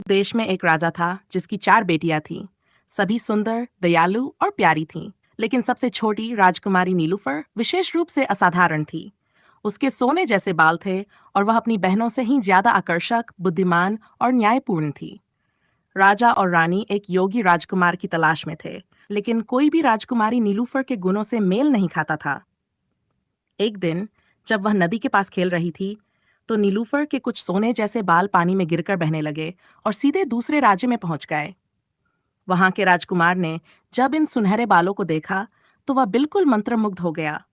देश में एक राजा था जिसकी 4 बेटियां थीं। सभी सुंदर, दयालु और प्यारी थीं। लेकिन सबसे छोटी राजकुमारी नीलूफर विशेष रूप से असाधारण थी। उसके सोने जैसे बाल थे और वह अपनी बहनों से ही ज्यादा आकर्षक, बुद्धिमान और न्यायपूर्ण थी। राजा और रानी एक योगी राजकुमार की तलाश में थे, लेकिन कोई भी राजकुमारी नीलूफर के गुणों से मेल नहीं खाता था। एक दिन जब वह नदी के पास खेल रही थी, तो नीलूफर के कुछ सोने जैसे बाल पानी में गिरकर बहने लगे और सीधे दूसरे राज्य में पहुंच गए। वहां के राजकुमार ने जब इन सुनहरे बालों को देखा, तो वह बिल्कुल मंत्रमुग्ध हो गया।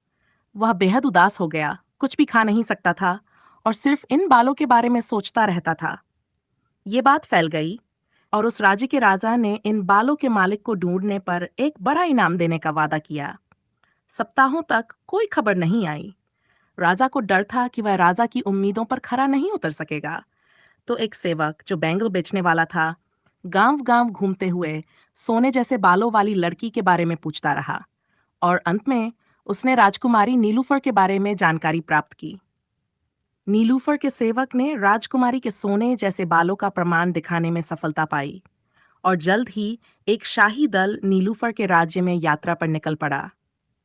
वह बेहद उदास हो गया, कुछ भी खा नहीं सकता था और सिर्फ इन बालों के बारे में सोचता रहता था। ये बात फैल गई और उस राज्य के राजा ने इन बालों के मालिक को ढूंढने पर एक बड़ा इनाम देने का वादा किया। सप्ताहों तक कोई खबर नहीं आई। राजा को डर था कि वह राजा की उम्मीदों पर खरा नहीं उतर सकेगा। तो एक सेवक जो बैंगल बेचने वाला था, गांव-गांव घूमते हुए सोने जैसे बालों वाली लड़की के बारे में पूछता रहा और अंत में उसने राजकुमारी नीलूफर के बारे में जानकारी प्राप्त की। नीलूफर के सेवक ने राजकुमारी के सोने जैसे बालों का प्रमाण दिखाने में सफलता पाई और जल्द ही एक शाही दल नीलूफर के राज्य में यात्रा पर निकल पड़ा।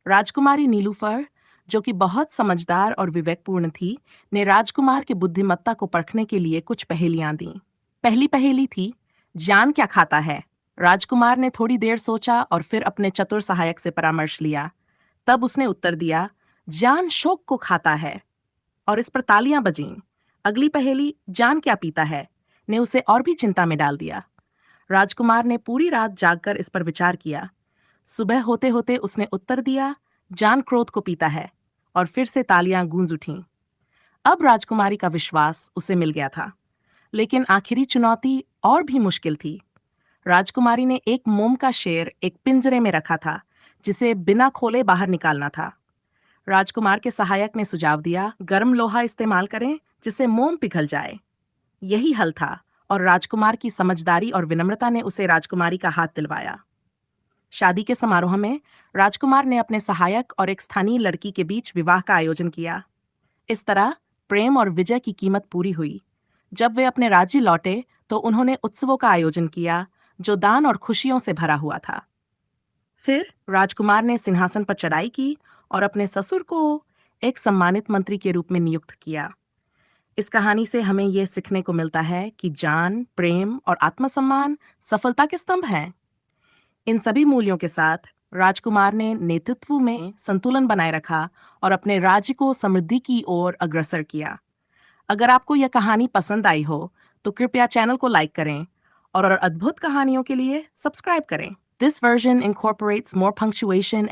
राजकुमारी नीलूफर, जो कि बहुत समझदार और विवेकपूर्ण थी, ने राजकुमार की बुद्धिमत्ता को परखने के लिए कुछ पहेलियां दीं। पहली पहेली थी, जान क्या खाता है? राजकुमार ने थोड़ी देर सोचा और फिर अपने चतुर सहायक से परामर्श लिया। तब उसने उत्तर दिया, जान शोक को खाता है। और इस पर तालियां बजीं। अगली पहेली, जान क्या पीता है, ने उसे और भी चिंता में डाल दिया। राजकुमार ने पूरी रात जागकर इस पर विचार किया। सुबह होते होते उसने उत्तर दिया, जान क्रोध को पीता है, और फिर से तालियां गूंज उठीं। अब राजकुमारी का विश्वास उसे मिल गया था। लेकिन आखिरी चुनौती और भी मुश्किल थी। राजकुमारी ने एक मोम का शेर एक पिंजरे में रखा था, जिसे बिना खोले बाहर निकालना था। राजकुमार के सहायक ने सुझाव दिया, गर्म लोहा इस्तेमाल करें जिससे मोम पिघल जाए। यही हल था और राजकुमार की समझदारी और विनम्रता ने उसे राजकुमारी का हाथ दिलवाया। शादी के समारोह में राजकुमार ने अपने सहायक और एक स्थानीय लड़की के बीच विवाह का आयोजन किया। इस तरह प्रेम और विजय की कीमत पूरी हुई। जब वे अपने राज्य लौटे तो उन्होंने उत्सवों का आयोजन किया, जो दान और खुशियों से भरा हुआ था। फिर राजकुमार ने सिंहासन पर चढ़ाई की और अपने ससुर को एक सम्मानित मंत्री के रूप में नियुक्त किया। इस कहानी से हमें यह सीखने को मिलता है कि जान, प्रेम और आत्मसम्मान सफलता के स्तंभ हैं। इन सभी मूल्यों के साथ राजकुमार ने नेतृत्व में संतुलन बनाए रखा और अपने राज्य को समृद्धि की ओर अग्रसर किया। अगर आपको यह कहानी पसंद आई हो तो कृपया चैनल को लाइक करें और अद्भुत कहानियों के लिए सब्सक्राइब करें। This version incorporates more punctuation